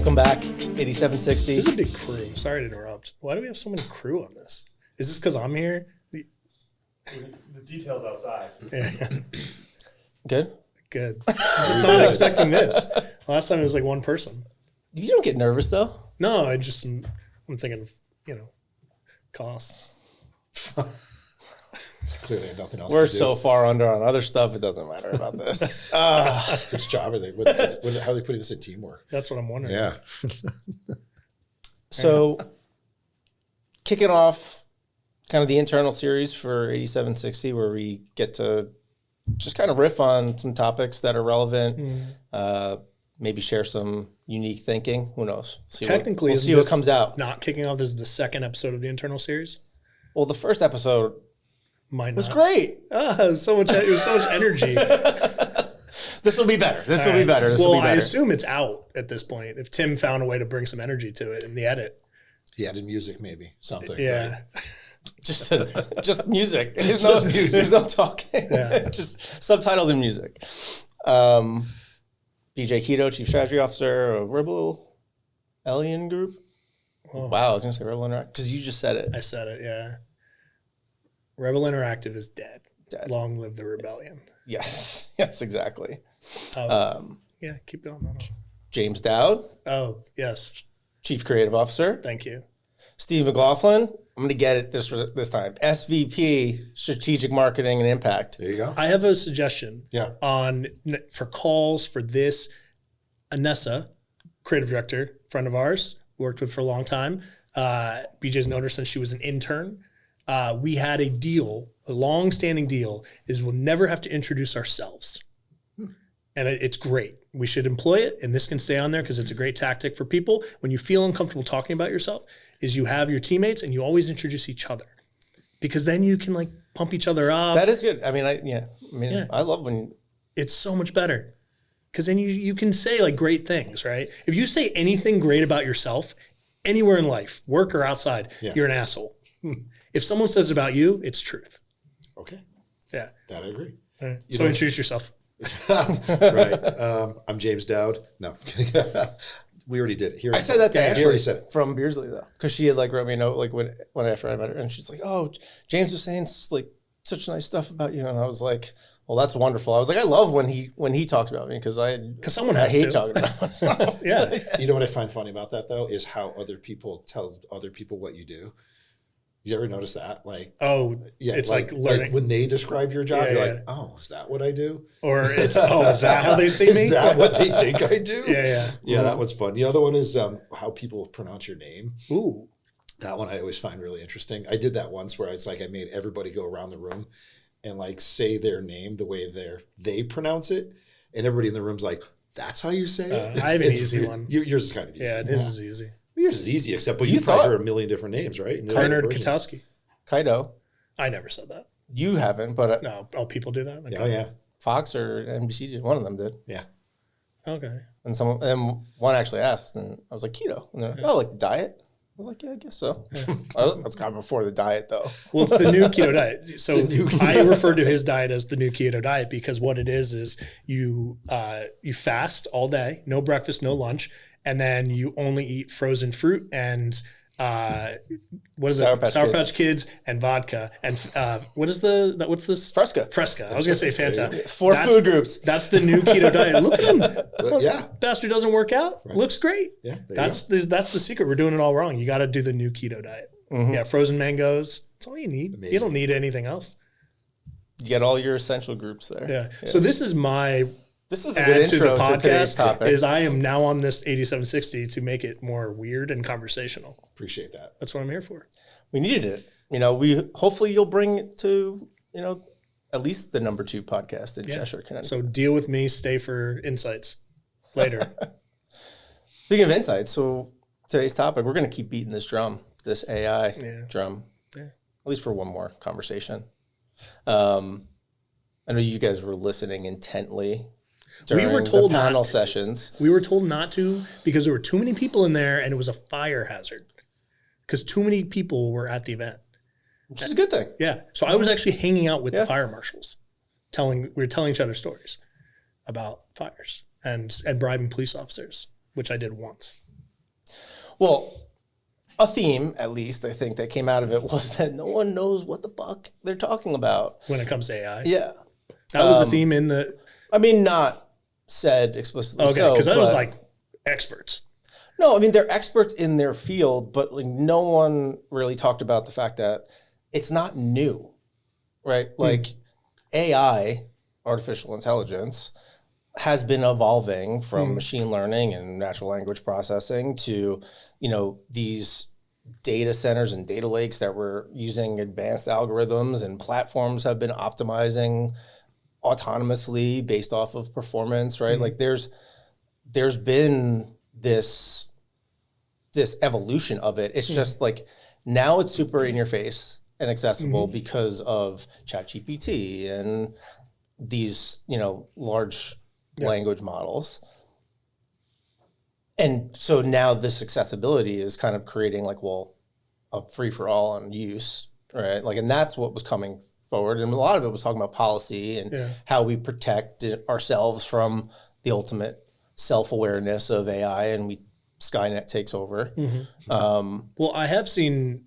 Welcome back, 8760. This is a big crew. Sorry to interrupt. Why do we have so many crew on this? Is this because I'm here? The details outside. Yeah. Good? Good. I'm just not expecting this. Last time it was like one person. You don't get nervous, though? No, I'm thinking of, cost. Clearly have nothing else We're to do. so far under on other stuff, it doesn't matter about this. Which job are they? How are they putting this in teamwork? That's what I'm wondering. Yeah. So, kicking off kind of the internal series for 8760, where we get to just kind of riff on some topics that are relevant, maybe share some unique thinking. Who knows? Technically, we'll see what comes out. Not kicking off. This is the second episode of the internal series. Well, the first episode was not. great. It was so much energy. This will be better. This will be better. I assume it's out at this point. If Tim found a way to bring some energy to it in the edit. He added music, maybe something. Yeah. Right? Just music. There's no talking. Yeah. Just subtitles and music. BJ Keto, Chief Strategy Officer of Rebel Alien Group. Oh. Wow, I was going to say Rebel Interactive because you just said it. I said it, yeah. Rebel Interactive is dead. Dead. Long live the rebellion. Yes, exactly. Yeah, keep going. No. James Dowd, Oh, yes. Chief Creative Officer. Thank you. Steve McLaughlin, I'm going to get it this time. SVP, Strategic Marketing and Impact. There you go. I have a suggestion. Yeah. For calls for this. Anessa, creative director, friend of ours, worked with for a long time. BJ's known her since she was an intern. We had a deal, a long-standing deal, is we'll never have to introduce ourselves. And it's great. We should employ it, and this can stay on there because it's a great tactic for people. When you feel uncomfortable talking about yourself, is you have your teammates and you always introduce each other. Because then you can pump each other up. That is good. I mean, I love when... It's so much better. Because then you can say great things, right? If you say anything great about yourself, anywhere in life, work or outside, you're an asshole. If someone says it about you, it's truth. Okay. Yeah. That I agree. Right. So introduce yourself. Right. I'm James Dowd. No, we already did it. Here I said that to He Ashley already said it. from Beersley, though. Because she had wrote me a note when after I met her. And she's like, oh, James was saying such nice stuff about you. And I was like, well, that's wonderful. I was like, I love when he talks about me because someone I has hate to. talking about myself. Yeah. You know what I find funny about that, though, is how other people tell other people what you do. You ever notice that? It's learning. when they describe your job, Yeah, you're yeah. like, oh, is that what I do? Or it's, is that how they see me? Is that what they think I do? Yeah. Yeah, that one's fun. The other one is how people pronounce your name. Ooh. That one I always find really interesting. I did that once where it's I made everybody go around the room and say their name the way they pronounce it. And everybody in the room's like, that's how you say it? I have an easy one. Yours is kind of easy. Yeah, his is easy. Yours is easy, except You you probably thought- heard a million different names, right? Bernard Katowski. Kaido, I never said that. you haven't, but No. Oh, people do that? Okay. Oh, yeah. Fox or NBC did. One of them did. Yeah. Okay. And one actually asked, and I was like, keto. And they're like, oh, the diet? I was like, yeah, I guess so. That's kind of before the diet, though. Well, it's the new keto diet. So I refer to his diet as the new keto diet because what it is you fast all day, no breakfast, no lunch, and then you only eat frozen fruit and Sour Patch Kids and vodka and what's this? Fresca. I was gonna say Fanta. Four food groups. That's the new keto diet. Look at him. Yeah. Bastard doesn't work out. Right. Looks great. Yeah. That's the secret. We're doing it all wrong. You got to do the new keto diet. Mm-hmm. Yeah, frozen mangoes. That's all you need. Amazing. You don't need anything else. You get all your essential groups there. Yeah. So this is a good intro to today's topic. Is I am now on this 8760 to make it more weird and conversational. Appreciate that. That's what I'm here for. We needed it. Hopefully you'll bring it to, at least the number 2 podcast in Cheshire, Connecticut. So deal with me, stay for insights later. Speaking of insights, so today's topic, we're going to keep beating this drum, this AI drum, at least for one more conversation. I know you guys were listening intently during we were told the panel not to. sessions. We were told not to because there were too many people in there and it was a fire hazard because too many people were at the event. Which is a good thing. Yeah. So I was actually hanging out with the fire marshals. We were telling each other stories about fires and bribing police officers, which I did once. Well, a theme, at least, I think, that came out of it was that no one knows what the fuck they're talking about. When it comes to AI. Yeah. That was the theme in the... I mean, not said explicitly Okay, so. because that was but- like experts. No, I mean, they're experts in their field, but like, no one really talked about the fact that it's not new, right? Like AI, artificial intelligence, has been evolving from machine learning and natural language processing to, these data centers and data lakes that were using advanced algorithms, and platforms have been optimizing autonomously based off of performance, right? Like there's been this evolution of it. It's just like now it's super in your face and accessible because of ChatGPT and these, large language models. And so now this accessibility is kind of creating like, well, a free for all on use, right? Like, and that's what was coming forward. And a lot of it was talking about policy and how we protect ourselves from the ultimate self-awareness of AI, and Skynet takes over. Well, I have seen,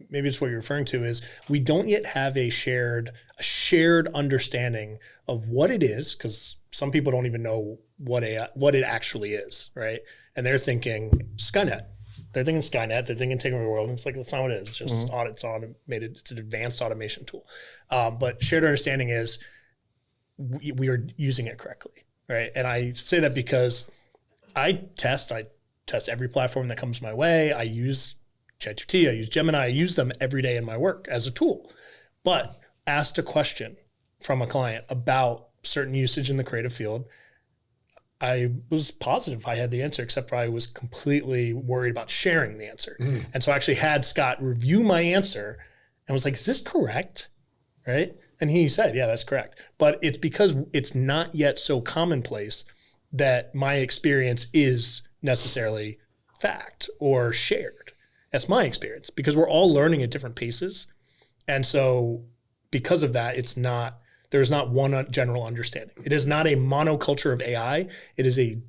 maybe it's what you're referring to is we don't yet have a shared understanding of what it is, because some people don't even know what it actually is, right? And they're thinking Skynet. They're thinking Skynet. They're thinking taking over the world. And it's like, that's not what it is. It's just it's automated. It's an advanced automation tool. But shared understanding is we are using it correctly, right? And I say that because I test every platform that comes my way. I use ChatGPT, I use Gemini, I use them every day in my work as a tool. But asked a question from a client about certain usage in the creative field, I was positive I had the answer, except for I was completely worried about sharing the answer. And so I actually had Scott review my answer and was like, is this correct? Right? And he said, yeah, that's correct. But it's because it's not yet so commonplace that my experience is necessarily fact or shared. That's my experience, because we're all learning at different paces. And so because of that, there's not one general understanding. It is not a monoculture of AI. It is a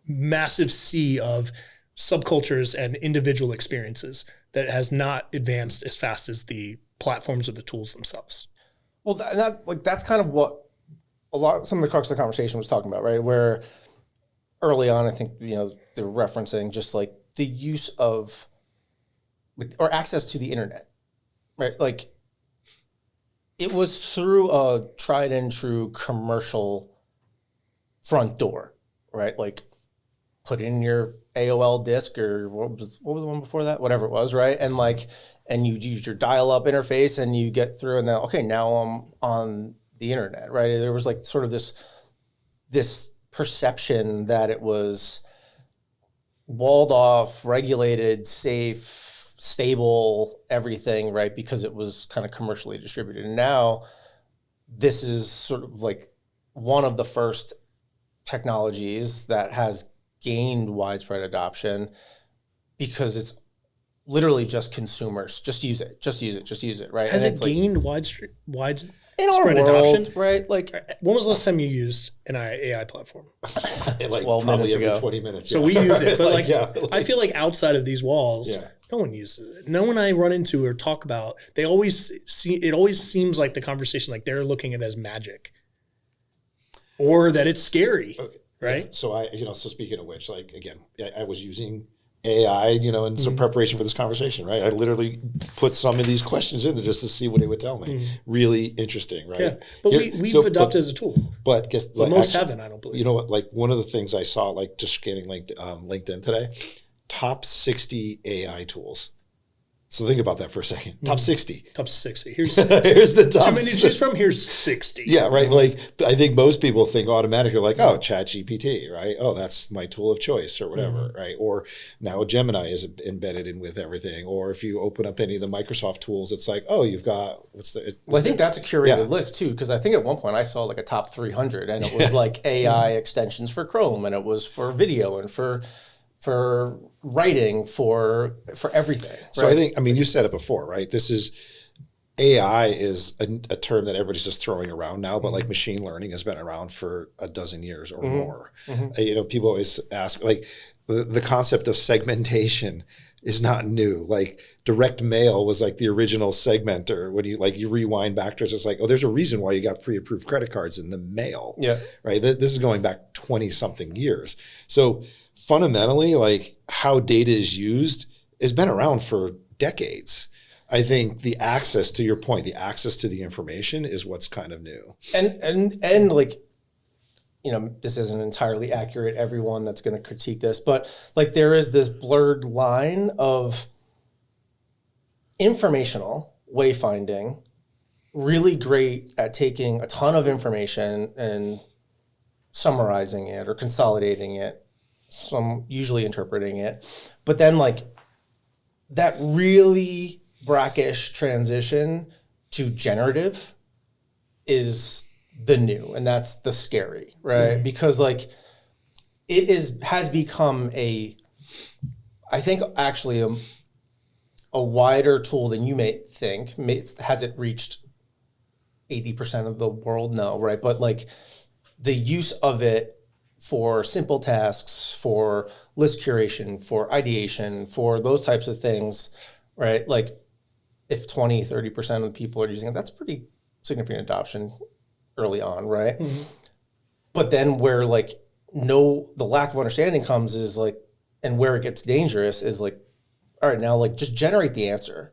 massive sea of subcultures and individual experiences that has not advanced as fast as the platforms or the tools themselves. Well, that's kind of what some of the crux of the conversation was talking about, right? Where early on, I think, they were referencing just like the use of or access to the internet, right? Like it was through a tried and true commercial front door, right? Like put in your AOL disk, or what was the one before that? Whatever it was, right? And and you use your dial-up interface and you get through, and then, okay, now I'm on the internet, right? There was like sort of this perception that it was walled off, regulated, safe, stable, everything, right? Because it was kind of commercially distributed. And now this is sort of like one of the first technologies that has gained widespread adoption, because it's literally just consumers. Just use it, right? Has and it gained widespread in our world, adoption? right? Like, when was the last time you used an AI platform? Like 12 probably minutes every ago. 20 minutes. So we use it, but I like, feel like outside of these walls, Yeah. no one uses it. No one I run into or talk about, it always seems like the conversation, like they're looking at it as magic, or that it's scary, right? Yeah. So so speaking of which, like, again, I was using AI, in some preparation for this conversation, right? I literally put some of these questions in just to see what it would tell me. Really interesting, right? Yeah, but we've adopted as a tool. But guess But most haven't, I don't believe. You know what? Like one of the things I saw, like just scanning LinkedIn today, top 60 AI tools. So think about that for a second. Top 60. Top 60. Here's Here's the top. too many to choose from. Here's 60. Yeah, right. Like I think most people think automatically like, oh, ChatGPT, right? Oh, that's my tool of choice or whatever, right? Or now Gemini is embedded in with everything. Or if you open up any of the Microsoft tools, it's like, oh, you've got well, I think that's a curated list too, because I think at one point I saw like a top 300, and it was like AI extensions for Chrome, and it was for video and for writing, for everything. So I think, you said it before, right? This is AI is a term that everybody's just throwing around now, but like machine learning has been around for a dozen years or more. People always ask, like, the concept of segmentation is not new. Like direct mail was like the original segmenter. When you rewind back to it's like, oh, there's a reason why you got pre-approved credit cards in the mail. Yeah. Right. This is going back 20 something years. So fundamentally, like how data is used has been around for decades. I think the access, to your point, the access to the information is what's kind of new. And like, this isn't entirely accurate, everyone that's going to critique this, but like there is this blurred line of informational wayfinding, really great at taking a ton of information and summarizing it or consolidating it, some usually interpreting it, but then like that really brackish transition to generative is the new, and that's the scary, right? Because like has become I think actually a wider tool than you may think. Has it reached 80% of the world? No, right? But like the use of it for simple tasks, for list curation, for ideation, for those types of things, right? Like if 20, 30% of the people are using it, that's pretty significant adoption early on, right? But then where like the lack of understanding comes is like, and where it gets dangerous is like, all right, now like just generate the answer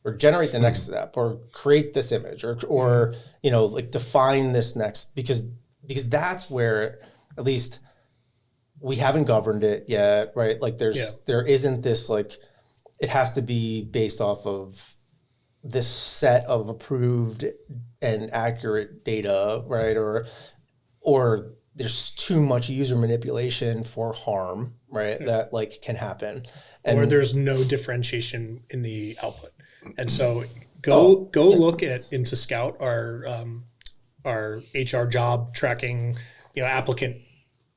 or generate the next step or create this image or like define this next, because that's where at least we haven't governed it yet, right? Like there isn't this like, it has to be based off of this set of approved and accurate data, right? Or there's too much user manipulation for harm, right? That like can happen. Or there's no differentiation in the output. And so go look into Scout, our HR job tracking, applicant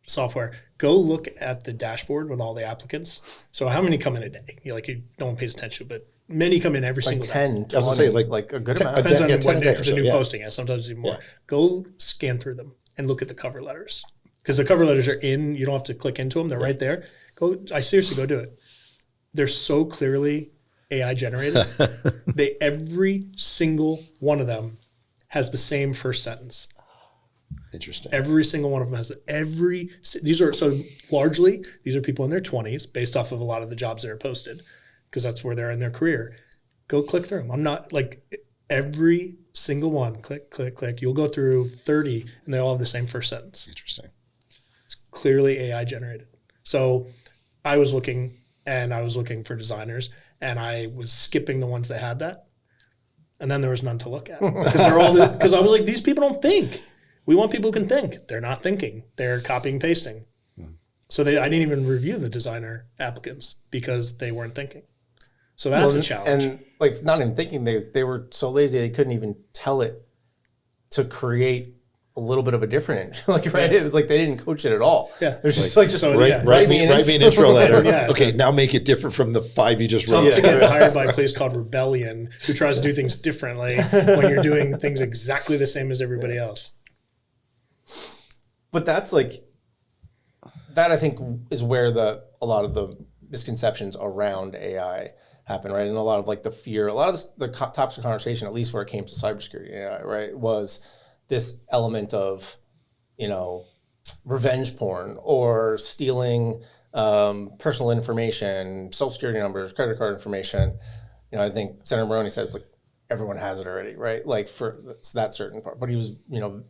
software. Go look at the dashboard with all the applicants. So how many come in a day? No one pays attention, but many come in every single 10, day. I was gonna say like a good amount. Depends on Yeah, 10 when a day if it's or a so, new yeah. posting, sometimes even more. Go scan through them and look at the cover letters, because the cover letters are in. You don't have to click into them; they're right there. I seriously go do it. They're so clearly AI generated. Every single one of them has the same first sentence. Interesting. Every single one of them has these are people in their 20s based off of a lot of the jobs that are posted, because that's where they're in their career. Go click through them. I'm not like every single one, click, click, click. You'll go through 30 and they all have the same first sentence. Interesting. It's clearly AI generated. So I was looking for designers, and I was skipping the ones that had that. And then there was none to look at, because I was like, these people don't think. We want people who can think. They're not thinking. They're copying, pasting. So I didn't even review the designer applicants because they weren't thinking. So that's a challenge. And like not even thinking, they were so lazy they couldn't even tell it to create a little bit of a different like right. It was like they didn't coach it at all. Yeah. There's just like write me an intro letter. Yeah. Okay, now make it different from the 5 you just wrote. Tough to get hired by a place called Rebellion, who tries to do things differently when you're doing things exactly the same as everybody else. But that's like that. I think is where a lot of the misconceptions around AI happen, right? And a lot of like the fear, a lot of the topics of conversation, at least where it came to cybersecurity AI, right, was this element of, revenge porn or stealing personal information, social security numbers, credit card information. I think Senator Maroney said it's like everyone has it already, right? Like for that certain part, but he was,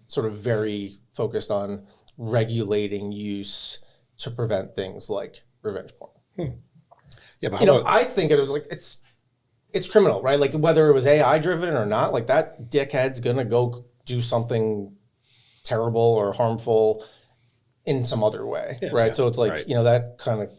sort of very focused on regulating use to prevent things like revenge porn. Yeah, but I think it was like it's criminal, right? Like whether it was AI driven or not, like that dickhead's gonna go do something terrible or harmful in some other way, right? Yeah, so it's like right. That kind of,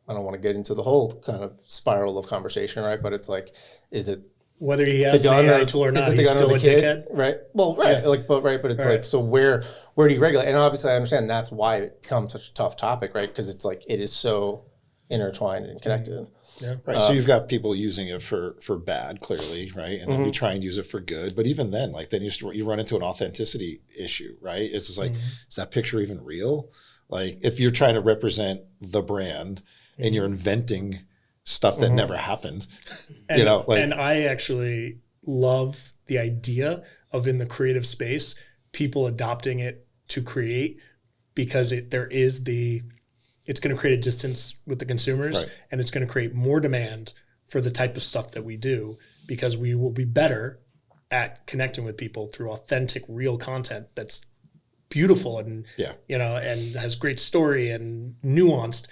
I don't want to get into the whole kind of spiral of conversation, right? But it's like, is it whether he has an AI tool or not, he's still a dickhead, right? Well, right, yeah. But it's like, so where do you regulate? And obviously, I understand that's why it becomes such a tough topic, right? Because it's like it is so intertwined and connected. Yeah. Right. So you've got people using it for bad, clearly, right? And then you try and use it for good. But even then, like then you run into an authenticity issue, right? It's just like, is that picture even real? Like if you're trying to represent the brand and you're inventing stuff that never happened, And, and I actually love the idea of in the creative space, people adopting it to create, because it's going to create a distance with the consumers, right. and it's going to create more demand for the type of stuff that we do, because we will be better at connecting with people through authentic, real content that's beautiful and, and has great story and nuanced,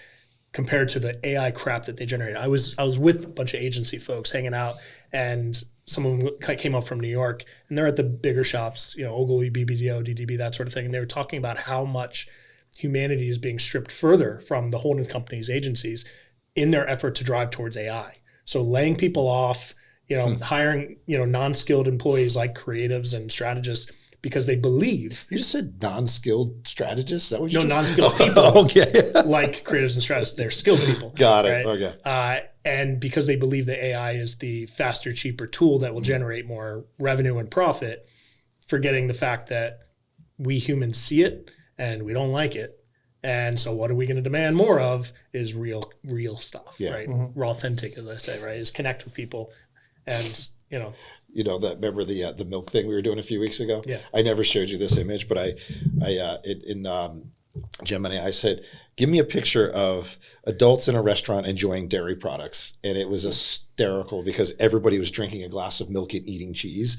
compared to the AI crap that they generate. I was with a bunch of agency folks hanging out, and some of them came up from New York, and they're at the bigger shops, Ogilvy, BBDO, DDB, that sort of thing. And they were talking about how much humanity is being stripped further from the holding companies, agencies, in their effort to drive towards AI. So laying people off, hiring, non-skilled employees like creatives and strategists, because they believe. You just said non-skilled strategists? Is that what you No, just non-skilled people. Okay. Like creatives and strategists. They're skilled people. Got it. Right? Okay. And because they believe that AI is the faster, cheaper tool that will generate more revenue and profit, forgetting the fact that we humans see it and we don't like it. And so what are we going to demand more of is real stuff, right? Raw, authentic, as I say, right? Is connect with people. And, remember the milk thing we were doing a few weeks ago? Yeah. I never showed you this image, but in Gemini, I said, give me a picture of adults in a restaurant enjoying dairy products. And it was hysterical because everybody was drinking a glass of milk and eating cheese.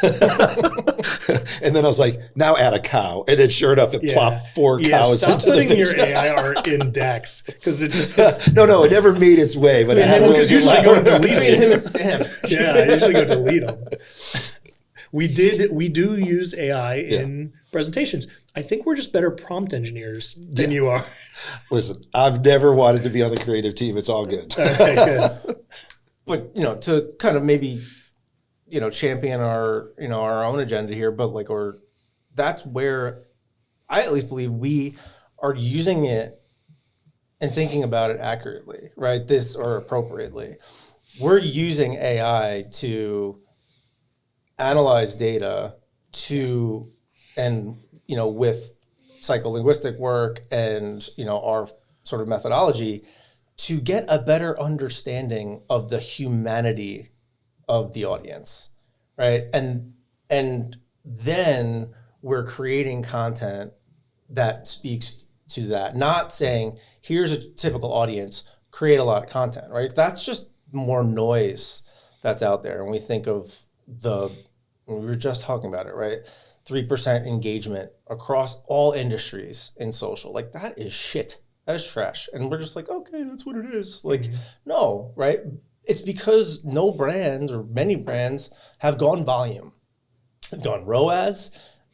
And then I was like, now add a cow. And then sure enough, it plopped 4 cows stop into the putting picture. your AI art in Dex, because it's No, it never made its way. But it had because usually I go to delete Between them. him and Sam. Yeah, I usually go delete them. We do use AI in presentations. I think we're just better prompt engineers than you are. Listen, I've never wanted to be on the creative team. It's all good. Okay, good. But to kind of maybe champion our our own agenda here, but that's where I at least believe we are using it and thinking about it accurately, right? Or appropriately. We're using AI to analyze data with psycholinguistic work and our sort of methodology to get a better understanding of the humanity of the audience, right? And then we're creating content that speaks to that, not saying here's a typical audience, create a lot of content, right? That's just more noise that's out there. And we think of we were just talking about it, right? 3% engagement across all industries in social. Like, that is shit. That is trash. And we're just like, okay, that's what it is. Like, no, right? It's because no brands or many brands have gone volume. They've gone ROAS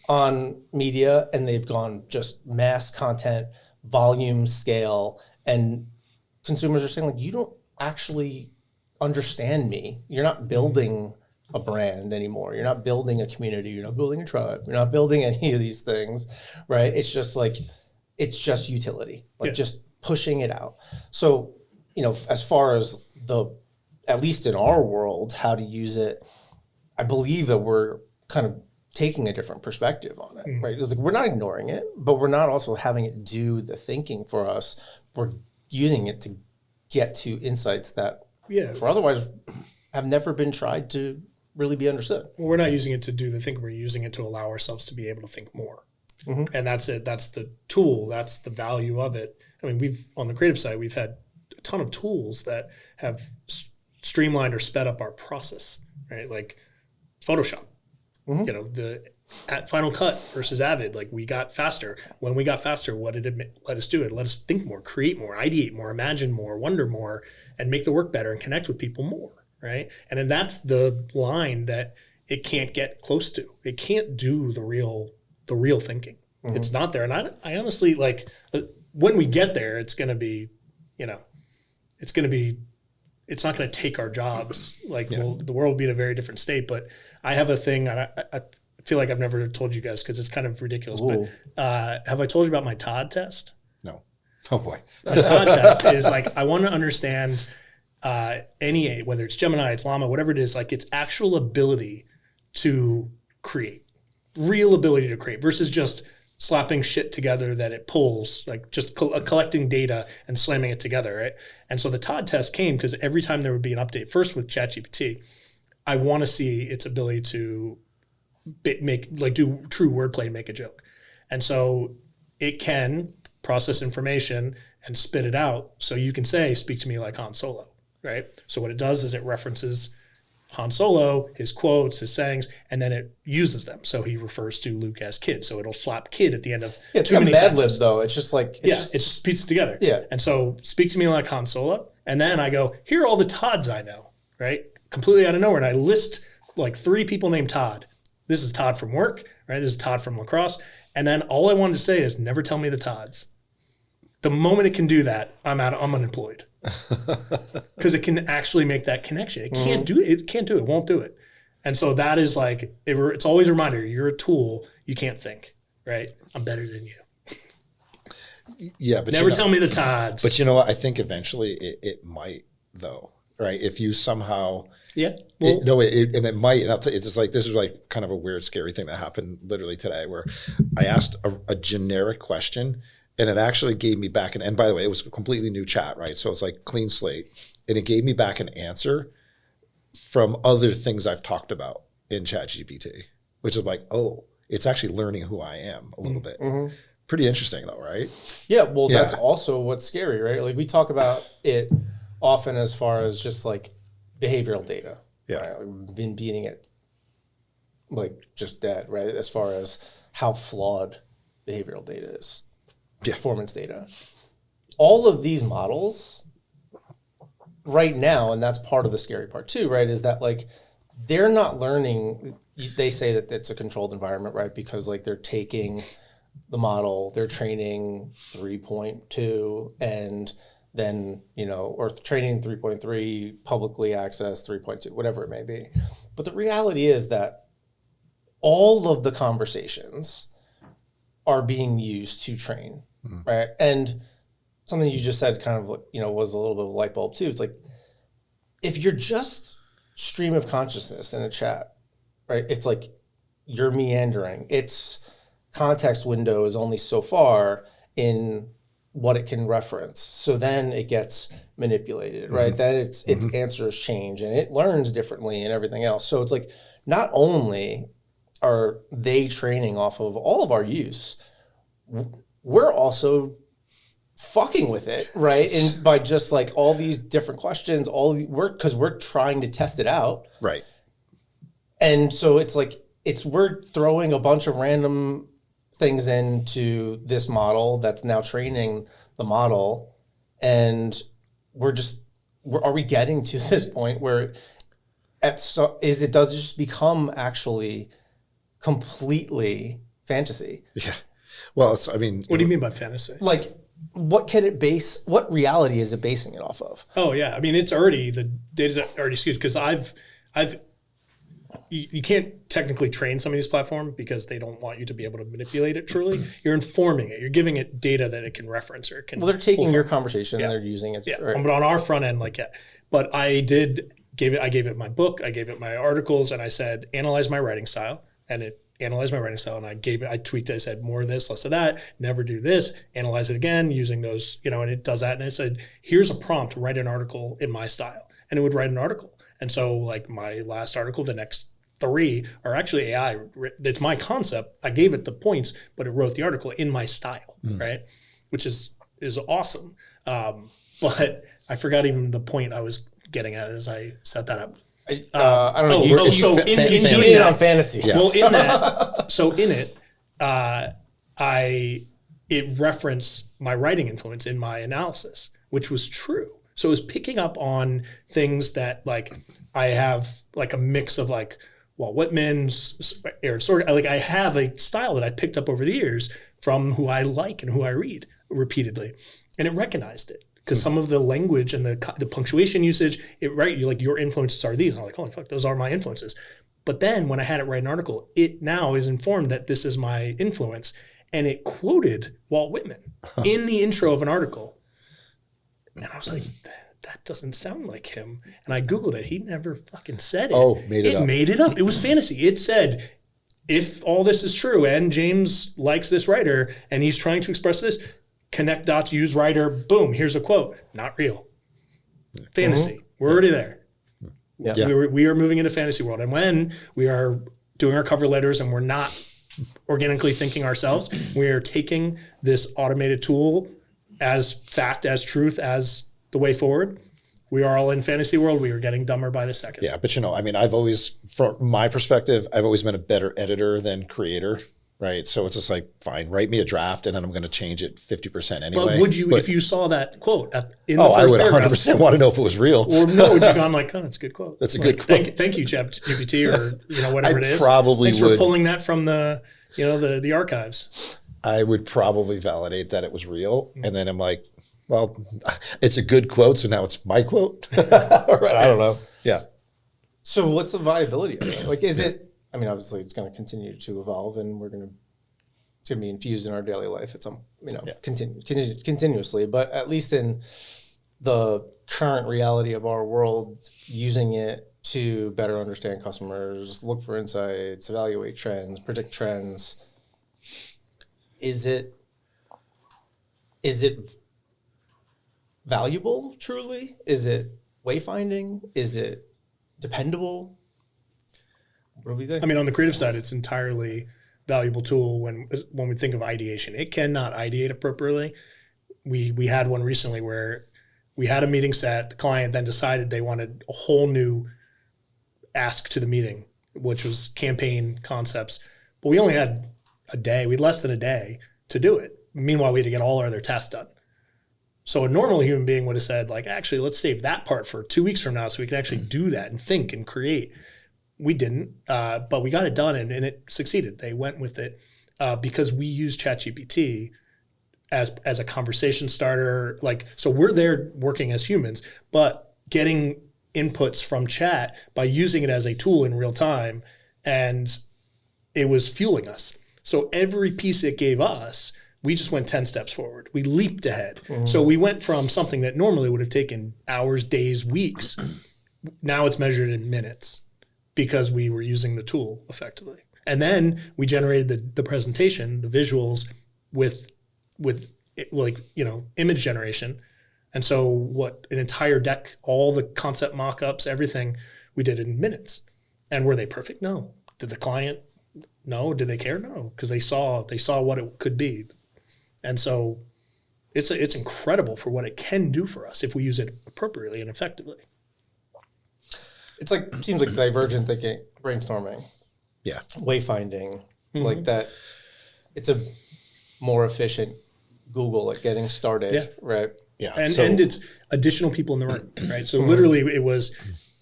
on media, and they've gone just mass content, volume, scale. And consumers are saying, like, you don't actually understand me. You're not building a brand anymore. You're not building a community. You're not building a tribe. You're not building any of these things, right? It's just utility, just pushing it out. So, as far as at least in our world, how to use it, I believe that we're kind of taking a different perspective on it, right? It's like, we're not ignoring it, but we're not also having it do the thinking for us. We're using it to get to insights that for otherwise have never been tried to really be understood. Well, we're not using it to do the thinking. We're using it to allow ourselves to be able to think more. And that's it. That's the tool. That's the value of it. I mean, on the creative side, we've had a ton of tools that have streamlined or sped up our process, right? Like Photoshop, the Final Cut versus Avid, like we got faster. When we got faster, what did it let us do? It let us think more, create more, ideate more, imagine more, wonder more, and make the work better and connect with people more. Right. And then that's the line that it can't get close to. It can't do the real thinking. It's not there. And I honestly, when we get there, it's going to be, it's not going to take our jobs. The world will be in a very different state. But I have a thing, and I feel like I've never told you guys because it's kind of ridiculous. Ooh. But have I told you about my Todd test? No. Oh boy. The Todd test is I want to understand any, whether it's Gemini, it's Llama, whatever it is, like its actual ability to create, real ability to create versus just slapping shit together that it pulls, like just collecting data and slamming it together, right? And so the Todd test came because every time there would be an update, first with ChatGPT, I want to see its ability to do true wordplay and make a joke. And so it can process information and spit it out. So you can say, speak to me like Han Solo, right? So what it does is it references Han Solo, his quotes, his sayings, and then it uses them. So he refers to Luke as kid. So it'll slap kid at the end of it's got Mad Lib though. It's just like, it just puts it together. Yeah. And so speak to me like Han Solo. And then I go, here are all the Todds I know, right? Completely out of nowhere. And I list like 3 people named Todd. This is Todd from work, right? This is Todd from lacrosse. And then all I wanted to say is never tell me the Todds. The moment it can do that, I'm unemployed. Because it can actually make that connection. It can't do it. It can't do it. It won't do it. And so that is like, it's always a reminder, you're a tool. You can't think, right? I'm better than you. Yeah, but never tell me the Todds. But you know what? I think eventually it might, though, right? If you somehow, yeah, well, it might. And it's just like, this is like kind of a weird, scary thing that happened literally today, where I asked a generic question. And it actually gave me back and by the way, it was a completely new chat, right? So it's like clean slate. And it gave me back an answer from other things I've talked about in ChatGPT, which is like, oh, it's actually learning who I am a little bit. Mm-hmm. Pretty interesting though, right? Yeah, well, that's also what's scary, right? Like we talk about it often as far as just like behavioral data. Yeah. Right? We've been beating it like just dead, right? As far as how flawed behavioral data is. Performance data. All of these models right now, and that's part of the scary part too, right, is that like they're not learning. They say that it's a controlled environment, right, because like they're taking the model, they're training 3.2 and then, or training 3.3, publicly accessed 3.2, whatever it may be. But the reality is that all of the conversations are being used to train. Right. And something you just said kind of, was a little bit of a light bulb too. It's like, if you're just stream of consciousness in a chat, right? It's like you're meandering. Its context window is only so far in what it can reference. So then it gets manipulated, right? Then its answers change and it learns differently and everything else. So it's like, not only are they training off of all of our use, we're also fucking with it, right? And by just like all these different questions, because we're trying to test it out. Right. And so it's like, we're throwing a bunch of random things into this model that's now training the model. And are we getting to this point where it does just become actually completely fantasy? Yeah. Well, what do you mean by fantasy? Like, what reality is it basing it off of? Oh yeah. I mean, the data's already skewed because you can't technically train some of these platforms because they don't want you to be able to manipulate it truly. You're informing it. You're giving it data that it can reference or it can. Well, they're taking your conversation and they're using it. Yeah. Right. But on our front end, but I gave it my book, I gave it my articles, and I said, analyze my writing style. And it analyzed my writing style, and I tweaked it. I said, more of this, less of that, never do this, analyze it again using those, and it does that. And it said, here's a prompt, write an article in my style. And it would write an article. And so like my last article, the next 3 are actually AI. It's my concept. I gave it the points, but it wrote the article in my style, right? Which is awesome. But I forgot even the point I was getting at as I set that up. I don't know. In on fantasy. Yes. Well, in that, it referenced my writing influence in my analysis, which was true. So it was picking up on things that like I have like a mix of like Walt Whitman, Aaron Sorkin. Like I have a style that I picked up over the years from who I like and who I read repeatedly, and it recognized it. Because some of the language and the punctuation usage, your influences are these. And I'm like, holy fuck, those are my influences. But then when I had it write an article, it now is informed that this is my influence. And it quoted Walt Whitman in the intro of an article. And I was like, that doesn't sound like him. And I Googled it. He never fucking said it. Oh, made it up. It made it up. It was fantasy. It said, if all this is true and James likes this writer and he's trying to express this, connect dots, use writer, boom, here's a quote. Not real. Fantasy. We're already there. Yeah. We are moving into fantasy world. And when we are doing our cover letters and we're not organically thinking ourselves, we are taking this automated tool as fact, as truth, as the way forward. We are all in fantasy world. We are getting dumber by the second. Yeah, but I mean, I've always, from my perspective, I've always been a better editor than creator, right? So it's just like, fine, write me a draft, and then I'm going to change it 50% anyway. But would you, if you saw that quote in the I first would paragraph, 100% want to know if it was real. or no, would you gone like, oh, that's a good quote. That's a Like, good quote. Thank you, ChatGPT, or whatever I it is. probably Thanks would. for pulling that from the the archives. I would probably validate that it was real, and then I'm like, well, it's a good quote, so now it's my quote. I don't know. Yeah. So what's the viability of it? Like, is it, I mean, obviously it's going to continue to evolve and it's going to be infused in our daily life at some, continuously, but at least in the current reality of our world, using it to better understand customers, look for insights, evaluate trends, predict trends. Is it valuable truly? Is it wayfinding? Is it dependable? What do we think? I mean, on the creative side, it's entirely valuable tool when we think of ideation. It cannot ideate appropriately. We had one recently where we had a meeting set. The client then decided they wanted a whole new ask to the meeting, which was campaign concepts. But we only had a day. We had less than a day to do it. Meanwhile, we had to get all our other tasks done. So a normal human being would have said, like, actually, let's save that part for 2 weeks from now so we can actually do that and think and create. We didn't, but we got it done and it succeeded. They went with it because we use ChatGPT as a conversation starter. Like, so we're there working as humans, but getting inputs from chat by using it as a tool in real time, and it was fueling us. So every piece it gave us, we just went 10 steps forward. We leaped ahead. Mm-hmm. So we went from something that normally would have taken hours, days, weeks. Now it's measured in minutes because we were using the tool effectively. And then we generated the presentation, the visuals with image generation. And so what an entire deck, all the concept mock-ups, everything we did in minutes. And were they perfect? No. Did the client? No. Did they care? No. Because they saw what it could be. And so it's incredible for what it can do for us if we use it appropriately and effectively. It's like, seems like divergent thinking, brainstorming. Yeah. Wayfinding, like that. It's a more efficient Google at getting started, right? Yeah. And it's additional people in the room, right? So literally it was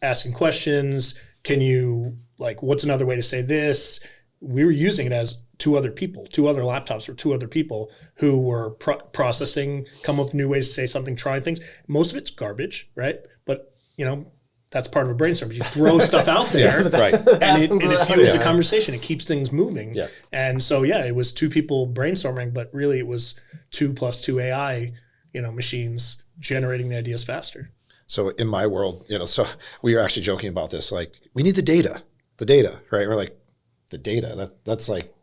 asking questions. Can you, like, what's another way to say this? We were using it as two other laptops or two other people who were processing, come up with new ways to say something, trying things. Most of it's garbage, right? But, that's part of a brainstorm. You throw stuff out there, right. and it fuels a conversation. It keeps things moving. Yeah. And so, it was two people brainstorming, but really it was 2 + 2 AI, machines generating the ideas faster. So in my world, so we were actually joking about this. Like, we need the data, right? We're like, the data, that's like,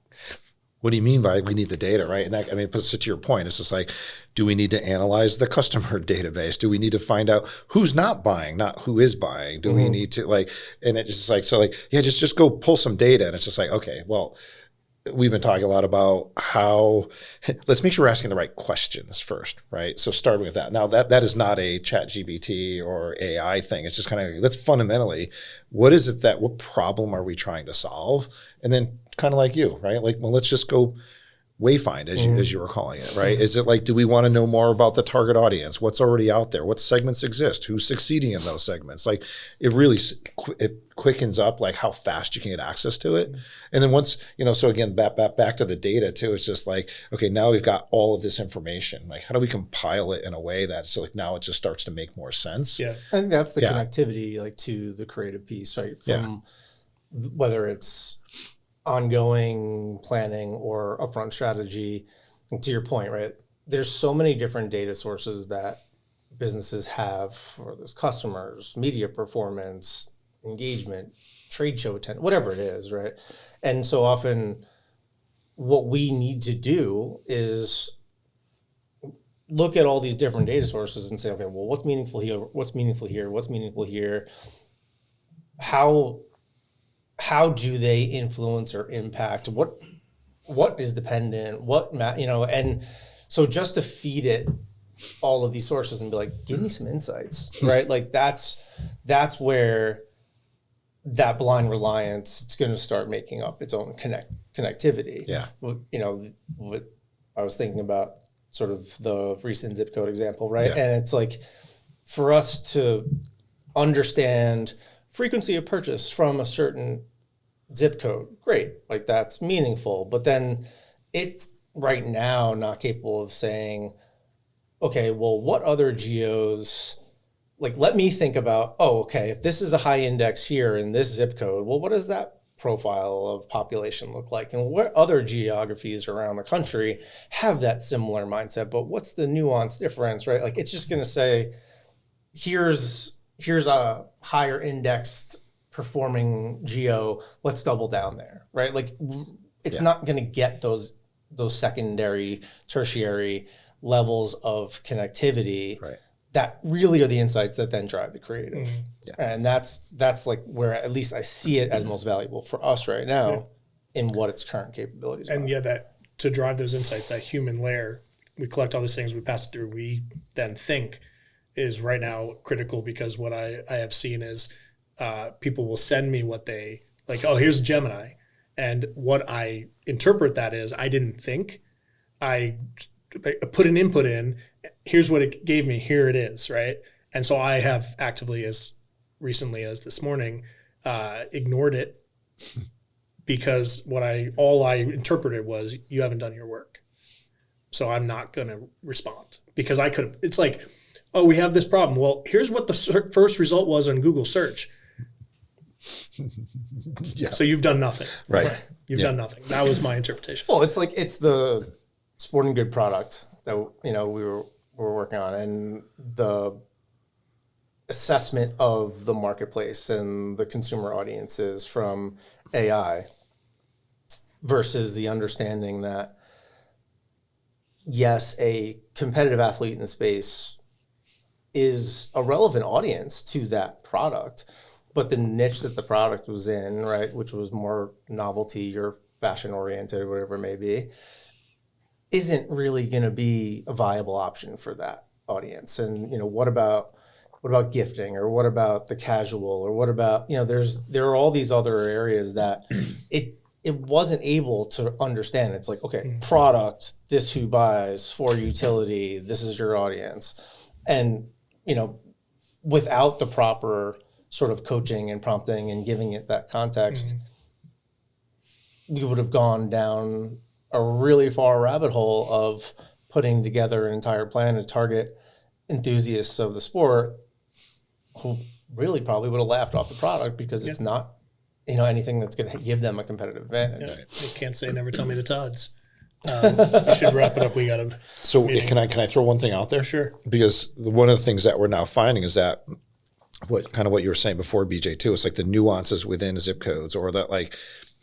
what do you mean by we need the data, right? And that, I mean, but to your point, it's just like, do we need to analyze the customer database? Do we need to find out who's not buying, not who is buying? Do we need to and it's just like, just go pull some data. And it's just like, okay, well, we've been talking a lot about how, let's make sure we're asking the right questions first, right? So starting with that. Now that is not a ChatGPT or AI thing. It's just kind of, let's fundamentally, what problem are we trying to solve? And then kind of like you, right? Like, well, let's just go wayfind as you were calling it, right? Is it like, do we want to know more about the target audience? What's already out there? What segments exist? Who's succeeding in those segments? Like, it really, it quickens up like how fast you can get access to it. And then once, so again, back to the data too, it's just like, okay, now we've got all of this information. Like, how do we compile it in a way that so like now it just starts to make more sense? Yeah. I think that's the connectivity, like, to the creative piece, right? From whether it's ongoing planning or upfront strategy. And to your point, right? There's so many different data sources that businesses have for those customers, media performance, engagement, trade show attendance, whatever it is, right? And so often what we need to do is look at all these different data sources and say, okay, well, what's meaningful here? What's meaningful here? What's meaningful here? How do they influence or impact? What is dependent? And so just to feed it all of these sources and be like, give me some insights, right? Like that's where that blind reliance, it's going to start making up its own connectivity. Yeah. What I was thinking about sort of the recent zip code example, right? Yeah. And it's like for us to understand frequency of purchase from a certain zip code, great, like that's meaningful. But then it's right now not capable of saying, okay, well, what other geos, like let me think about, oh, okay, if this is a high index here in this zip code, well, what does that profile of population look like? And what other geographies around the country have that similar mindset? But what's the nuance difference, right? Like it's just going to say, here's a higher indexed performing geo, let's double down there, right? Like it's not going to get those secondary, tertiary levels of connectivity that really are the insights that then drive the creative. And that's like where at least I see it as most valuable for us right now in what its current capabilities are. And that to drive those insights, that human layer, we collect all these things, we pass it through, we then think is right now critical, because what I have seen is people will send me what they like, oh, here's Gemini. And what I interpret that is, I didn't think, I put an input in, here's what it gave me, here it is, right? And so I have actively, as recently as this morning, ignored it because all I interpreted was, you haven't done your work. So I'm not going to respond, because I could, it's like, oh, we have this problem. Well, here's what the first result was on Google search. So you've done nothing. Right. You've done nothing. That was my interpretation. Well, it's like, it's the sporting good product that, we were working on, and the assessment of the marketplace and the consumer audiences from AI versus the understanding that, yes, a competitive athlete in the space is a relevant audience to that product, but the niche that the product was in, right, which was more novelty or fashion oriented, whatever it may be, isn't really going to be a viable option for that audience. And what about gifting, or what about the casual, or what about there are all these other areas that it wasn't able to understand. It's like, okay, product, this who buys, for utility, this is your audience, and without the proper sort of coaching and prompting and giving it that context, we would have gone down a really far rabbit hole of putting together an entire plan to target enthusiasts of the sport who really probably would have laughed off the product, because it's not, anything that's going to give them a competitive advantage. Yeah, I can't say never tell me the Todds. We should wrap it up. We got to. So can I throw one thing out there? Sure. Because one of the things that we're now finding is that what you were saying before, BJ, too, it's like the nuances within zip codes, or that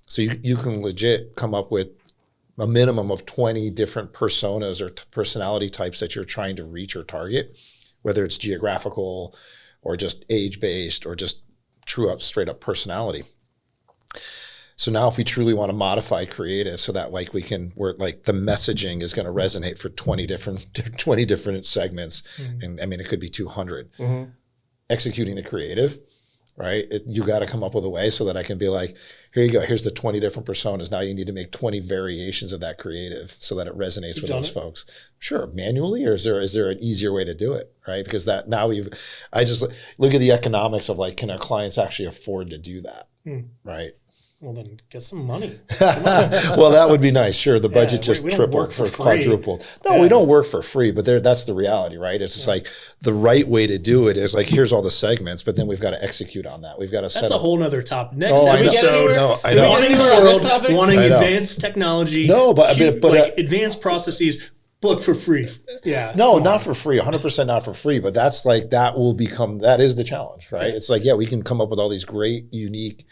so you can legit come up with a minimum of 20 different personas or personality types that you're trying to reach or target, whether it's geographical or just age-based or just straight up personality. So now if we truly want to modify creative so that the messaging is going to resonate for 20 different segments, and I mean, it could be 200, executing the creative, right? You got to come up with a way so that I can be like, here you go, here's the 20 different personas. Now you need to make 20 variations of that creative so that it resonates with those folks. Sure, manually, or is there an easier way to do it, right? Because that now I just look at the economics of can our clients actually afford to do that, right? Well, then get some money. Well, that would be nice. Sure, the budget just tripled for quadrupled. No, we don't work for free, but that's the reality, right? It's just like the right way to do it is here's all the segments, but then we've got to execute on that. We've got to set That's up. a whole nother topic. Next episode, I know. wanting advanced technology, advanced processes. but for free. Yeah. No, not for free. 100% not for free. But that's like that is the challenge, right? It's like, yeah, we can come up with all these great, unique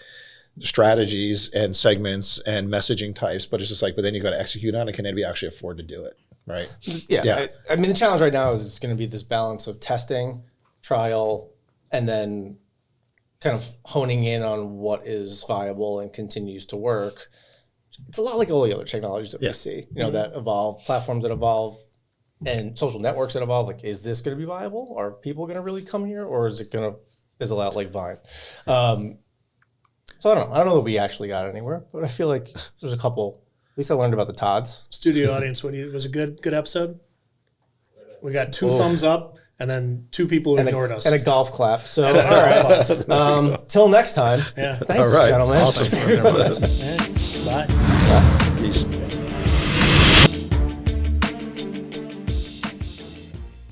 strategies and segments and messaging types, but it's just like, but then you got to execute on it. Can anybody actually afford to do it, right? Yeah. I mean, the challenge right now is it's going to be this balance of testing, trial, and then kind of honing in on what is viable and continues to work. It's a lot like all the other technologies that we see, that evolve, platforms that evolve, and social networks that evolve. Like, is this going to be viable? Are people going to really come here, or is it going to fizzle out like Vine? So I don't know. I don't know that we actually got anywhere, but I feel like there's a couple. At least I learned about the Todds. Studio audience, was a good episode? We got 2 thumbs up and then 2 people who ignored us. And a golf clap. So, all right. Till next time. Yeah. Thanks, all right. gentlemen. Awesome. Bye. Peace.